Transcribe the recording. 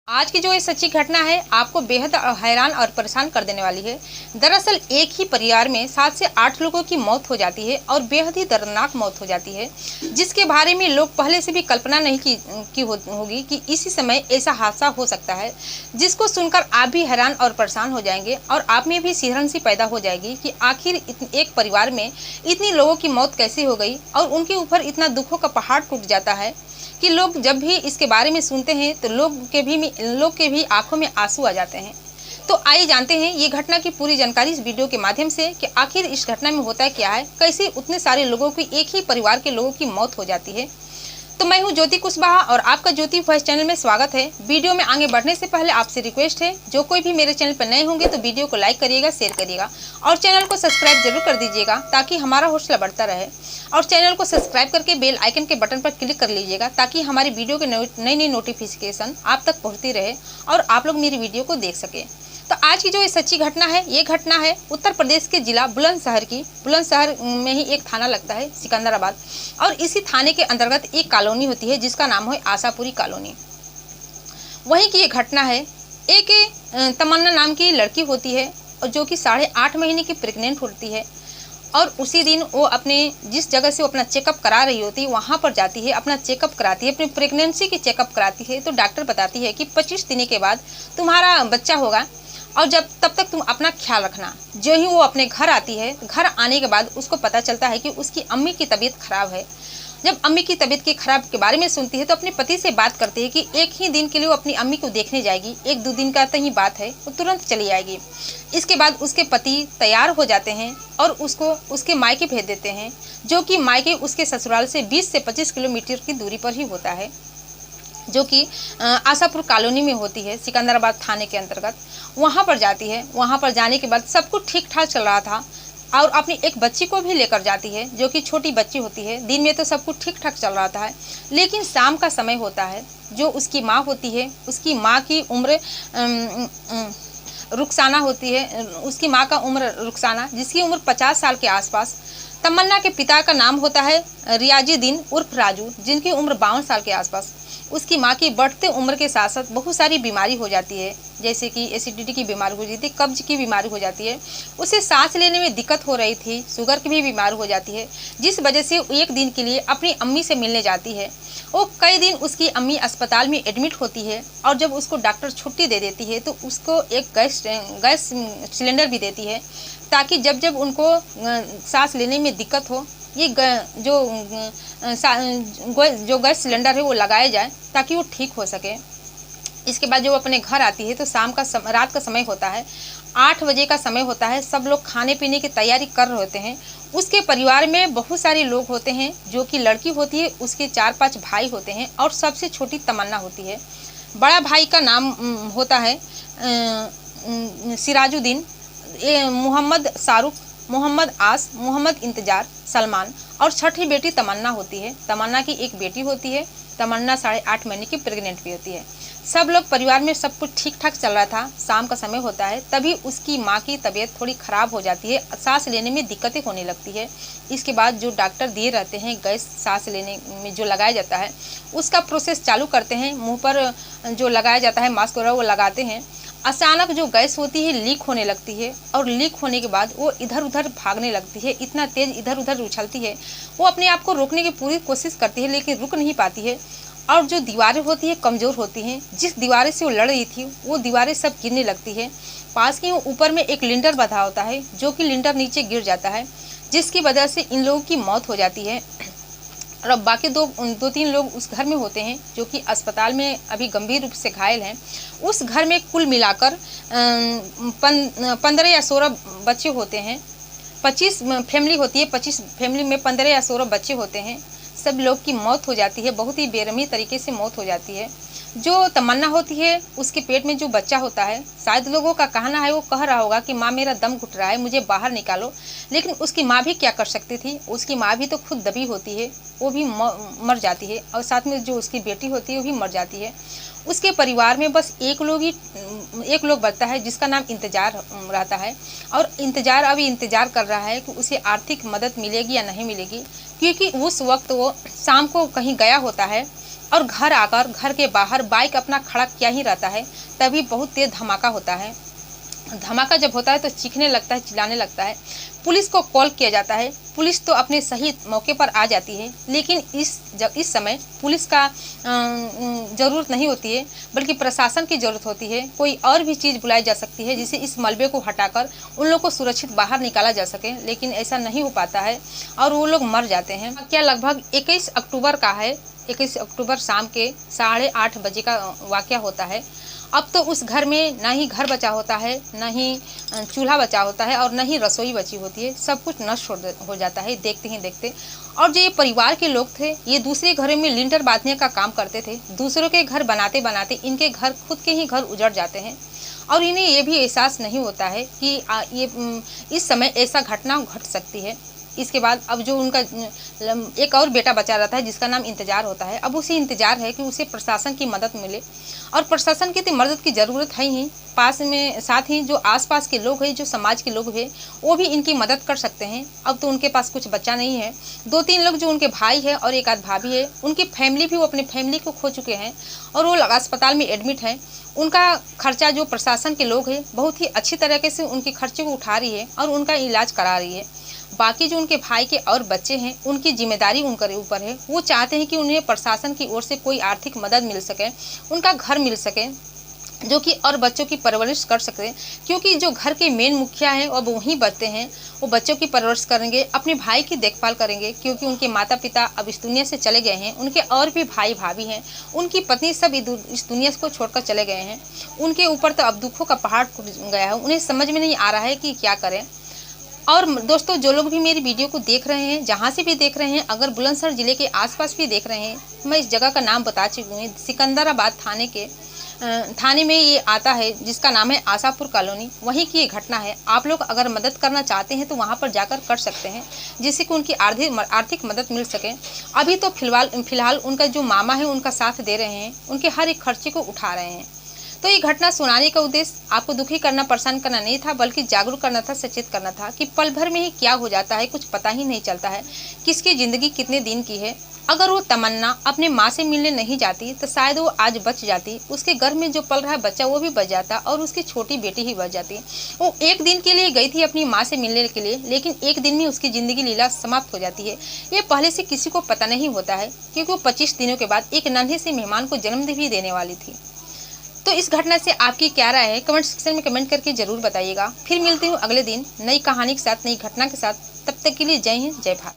आज की जो ये सच्ची घटना है आपको बेहद हैरान और परेशान कर देने वाली है। दरअसल एक ही परिवार में 7 से 8 लोगों की मौत हो जाती है और बेहद ही दर्दनाक मौत हो जाती है, जिसके बारे में लोग पहले से भी कल्पना नहीं की होगी कि इसी समय ऐसा हादसा हो सकता है, जिसको सुनकर आप भी हैरान और परेशान हो जाएंगे और आप में भी सिहरन सी पैदा हो जाएगी कि आखिर एक परिवार में इतनी लोगों की मौत कैसे हो गई और उनके ऊपर इतना दुखों का पहाड़ टूट जाता है कि लोग जब भी इसके बारे में सुनते हैं तो लोग के भी आंखों में आंसू आ जाते हैं। तो आइए जानते हैं ये घटना की पूरी जानकारी इस वीडियो के माध्यम से कि आखिर इस घटना में होता क्या है, कैसे उतने सारे लोगों की एक ही परिवार के लोगों की मौत हो जाती है। तो मैं हूं ज्योति कुशवाहा और आपका ज्योति वॉइस चैनल में स्वागत है। वीडियो में आगे बढ़ने से पहले आपसे रिक्वेस्ट है, जो कोई भी मेरे चैनल पर नए होंगे तो वीडियो को लाइक करिएगा, शेयर करिएगा और चैनल को सब्सक्राइब जरूर कर दीजिएगा ताकि हमारा हौसला बढ़ता रहे। और चैनल को सब्सक्राइब करके बेल आइकन के बटन पर क्लिक कर लीजिएगा ताकि हमारी वीडियो के नई नई नोटिफिकेशन आप तक पहुँचती रहे और आप लोग मेरी वीडियो को देख सके। तो आज की जो ये सच्ची घटना है, ये घटना है उत्तर प्रदेश के जिला बुलंदशहर की। बुलंदशहर में ही एक थाना लगता है सिकंदराबाद, और इसी थाने के अंतर्गत एक कॉलोनी होती है जिसका नाम है आशापुरी कॉलोनी। वहीं की ये घटना है। एक तमन्ना नाम की लड़की होती है और जो कि 8.5 महीने की प्रेग्नेंट होती है, और उसी दिन वो अपने जिस जगह से वो अपना चेकअप करा रही होती है वहाँ पर जाती है, अपना चेकअप कराती है, अपनी प्रेगनेंसी की चेकअप कराती है। तो डॉक्टर बताती है कि 25 दिन के बाद तुम्हारा बच्चा होगा और तब तक तुम अपना ख्याल रखना। जो ही वो अपने घर आती है, घर आने के बाद उसको पता चलता है कि उसकी अम्मी की तबीयत खराब है। जब अम्मी की तबीयत के खराब के बारे में सुनती है तो अपने पति से बात करती है कि एक ही दिन के लिए वो अपनी अम्मी को देखने जाएगी, 1-2 दिन का तो ही बात है, वो तुरंत चली आएगी। इसके बाद उसके पति तैयार हो जाते हैं और उसको उसके मायके भेज देते हैं, जो कि मायके उसके ससुराल से 20 से 25 किलोमीटर की दूरी पर ही होता है, जो कि आशापुर कॉलोनी में होती है सिकंदराबाद थाने के अंतर्गत। वहाँ पर जाती है। वहाँ पर जाने के बाद सब कुछ ठीक ठाक चल रहा था और अपनी एक बच्ची को भी लेकर जाती है, जो कि छोटी बच्ची होती है। दिन में तो सब कुछ ठीक ठाक चल रहा था, लेकिन शाम का समय होता है। जो उसकी माँ होती है, उसकी माँ की उम्र रुखसाना होती है। उसकी माँ का उम्र रुखसाना, जिसकी उम्र 50 साल के आसपास। तमन्ना के पिता का नाम होता है रियाजुद्दीन उर्फ राजू, जिनकी उम्र 52 साल के आसपास। उसकी माँ की बढ़ते उम्र के साथ साथ बहुत सारी बीमारी हो जाती है, जैसे कि एसिडिटी की बीमारी हो जाती है, कब्ज की बीमारी हो जाती है, उसे सांस लेने में दिक्कत हो रही थी, शुगर की भी बीमारी हो जाती है, जिस वजह से एक दिन के लिए अपनी अम्मी से मिलने जाती है। वो कई दिन उसकी अम्मी अस्पताल में एडमिट होती है और जब उसको डॉक्टर छुट्टी दे देती है तो उसको एक गैस सिलेंडर भी देती है, ताकि जब जब उनको सांस लेने में दिक्कत हो, ये जो गैस सिलेंडर है वो लगाया जाए ताकि वो ठीक हो सके। इसके बाद जब वो अपने घर आती है तो रात का समय होता है, 8 बजे का समय होता है। सब लोग खाने पीने की तैयारी कर रहे होते हैं। उसके परिवार में बहुत सारे लोग होते हैं, जो कि लड़की होती है, उसके 4-5 भाई होते हैं और सबसे छोटी तमन्ना होती है। बड़ा भाई का नाम होता है सिराजुद्दीन, मोहम्मद शाहरुख, मोहम्मद आस, मोहम्मद इंतजार, सलमान, और छठी बेटी तमन्ना होती है। तमन्ना की एक बेटी होती है। तमन्ना 8.5 महीने की प्रेग्नेंट भी होती है। सब लोग परिवार में सब कुछ ठीक ठाक चल रहा था। शाम का समय होता है, तभी उसकी माँ की तबीयत थोड़ी ख़राब हो जाती है, सांस लेने में दिक्कतें होने लगती है। इसके बाद जो डॉक्टर दिए रहते हैं गैस सांस लेने में जो लगाया जाता है, उसका प्रोसेस चालू करते हैं। मुँह पर जो लगाया जाता है मास्क वगैरह वो लगाते हैं। अचानक जो गैस होती है लीक होने लगती है और लीक होने के बाद वो इधर उधर भागने लगती है, इतना तेज़ इधर उधर उछलती है। वो अपने आप को रोकने की पूरी कोशिश करती है लेकिन रुक नहीं पाती है, और जो दीवारें होती है कमज़ोर होती हैं। जिस दीवारें से वो लड़ रही थी वो दीवारें सब गिरने लगती है। पास के ऊपर में एक लिंटर बंधा होता है, जो कि लिंटर नीचे गिर जाता है, जिसकी वजह से इन लोगों की मौत हो जाती है। और बाकी 2-3 लोग उस घर में होते हैं, जो कि अस्पताल में अभी गंभीर रूप से घायल हैं। उस घर में कुल मिलाकर 15 या 16 बच्चे होते हैं। 25 फैमिली होती है। 25 फैमिली में 15 या 16 बच्चे होते हैं। सब लोग की मौत हो जाती है, बहुत ही बेरहमी तरीके से मौत हो जाती है। जो तमन्ना होती है, उसके पेट में जो बच्चा होता है, शायद लोगों का कहना है वो कह रहा होगा कि माँ मेरा दम घुट रहा है, मुझे बाहर निकालो। लेकिन उसकी माँ भी क्या कर सकती थी, उसकी माँ भी तो खुद दबी होती है, वो भी मर जाती है, और साथ में जो उसकी बेटी होती है वो भी मर जाती है। उसके परिवार में बस एक लोग बचता है, जिसका नाम इंतजार रहता है, और अभी इंतजार कर रहा है कि उसे आर्थिक मदद मिलेगी या नहीं मिलेगी, क्योंकि उस वक्त वो शाम को कहीं गया होता है और घर आकर घर के बाहर बाइक अपना खड़ा किया ही रहता है, तभी बहुत तेज धमाका होता है। धमाका जब होता है तो चीखने लगता है, चिल्लाने लगता है। पुलिस को कॉल किया जाता है। पुलिस तो अपने सही मौके पर आ जाती है, लेकिन इस समय पुलिस का ज़रूरत नहीं होती है, बल्कि प्रशासन की ज़रूरत होती है। कोई और भी चीज़ बुलाई जा सकती है जिससे इस मलबे को हटाकर उन लोगों को सुरक्षित बाहर निकाला जा सके, लेकिन ऐसा नहीं हो पाता है और वो लोग मर जाते हैं। क्या लगभग 21 अक्टूबर का है। 21 अक्टूबर शाम के 8:30 बजे का वाक़या होता है। अब तो उस घर में ना ही घर बचा होता है, ना ही चूल्हा बचा होता है और न ही रसोई बची होती है। सब कुछ नष्ट हो जाता है देखते ही देखते। और जो ये परिवार के लोग थे, ये दूसरे घरों में लिंटर बांधने का काम करते थे। दूसरों के घर बनाते बनाते इनके घर, खुद के ही घर उजड़ जाते हैं और इन्हें ये भी एहसास नहीं होता है कि इस समय ऐसा घटना घट सकती है। इसके बाद अब जो उनका एक और बेटा बचा रहता है जिसका नाम इंतजार होता है। अब उसे इंतजार है कि उसे प्रशासन की मदद मिले, और प्रशासन की तो मदद की ज़रूरत है ही, पास में साथ ही जो आसपास के लोग हैं, जो समाज के लोग हैं, वो भी इनकी मदद कर सकते हैं। अब तो उनके पास कुछ बच्चा नहीं है। 2-3 लोग जो उनके भाई है और एक आध भाभी है, उनकी फैमिली भी वो अपने फैमिली को खो चुके हैं और वो अस्पताल में एडमिट हैं। उनका खर्चा जो प्रशासन के लोग हैं बहुत ही अच्छी तरीके से उनके खर्चे को उठा रही है और उनका इलाज करा रही है। बाकी जो उनके भाई के और बच्चे हैं, उनकी जिम्मेदारी उनके ऊपर है। वो चाहते हैं कि उन्हें प्रशासन की ओर से कोई आर्थिक मदद मिल सके, उनका घर मिल सके, जो कि और बच्चों की परवरिश कर सके, क्योंकि जो घर के मेन मुखिया हैं अब वहीं बचते हैं। वो बच्चों की परवरिश करेंगे, अपने भाई की देखभाल करेंगे, क्योंकि उनके माता पिता अब इस दुनिया से चले गए हैं। उनके और भी भाई भाभी हैं, उनकी पत्नी सब इस दुनिया को छोड़कर चले गए हैं। उनके ऊपर तो अब दुखों का पहाड़ टूट गया है। उन्हें समझ में नहीं आ रहा है कि क्या करें। और दोस्तों, जो लोग भी मेरी वीडियो को देख रहे हैं, जहाँ से भी देख रहे हैं, अगर बुलंदशहर ज़िले के आसपास भी देख रहे हैं, मैं इस जगह का नाम बता चुकी हूँ। सिकंदराबाद थाने में ये आता है, जिसका नाम है आशापुर कॉलोनी। वहीं की ये घटना है। आप लोग अगर मदद करना चाहते हैं तो वहाँ पर जाकर कर सकते हैं, जिससे कि उनकी आर्थिक मदद मिल सके। अभी तो फिलहाल उनका जो मामा है उनका साथ दे रहे हैं, उनके हर एक खर्चे को उठा रहे हैं। तो ये घटना सुनाने का उद्देश्य आपको दुखी करना, परेशान करना नहीं था, बल्कि जागरूक करना था, सचेत करना था कि पल भर में ही क्या हो जाता है, कुछ पता ही नहीं चलता है किसकी ज़िंदगी कितने दिन की है। अगर वो तमन्ना अपने माँ से मिलने नहीं जाती तो शायद वो आज बच जाती। उसके घर में जो पल रहा बच्चा वो भी बच जाता और उसकी छोटी बेटी ही बच जाती। वो एक दिन के लिए गई थी अपनी माँ से मिलने के लिए, लेकिन एक दिन में उसकी ज़िंदगी लीला समाप्त हो जाती है। ये पहले से किसी को पता नहीं होता है, क्योंकि वो 25 दिनों के बाद एक नन्हे से मेहमान को जन्म भी देने वाली थी। तो इस घटना से आपकी क्या राय है, कमेंट सेक्शन में कमेंट करके जरूर बताइएगा। फिर मिलती हूँ अगले दिन नई कहानी के साथ, नई घटना के साथ। तब तक के लिए जय हिंद, जय भारत।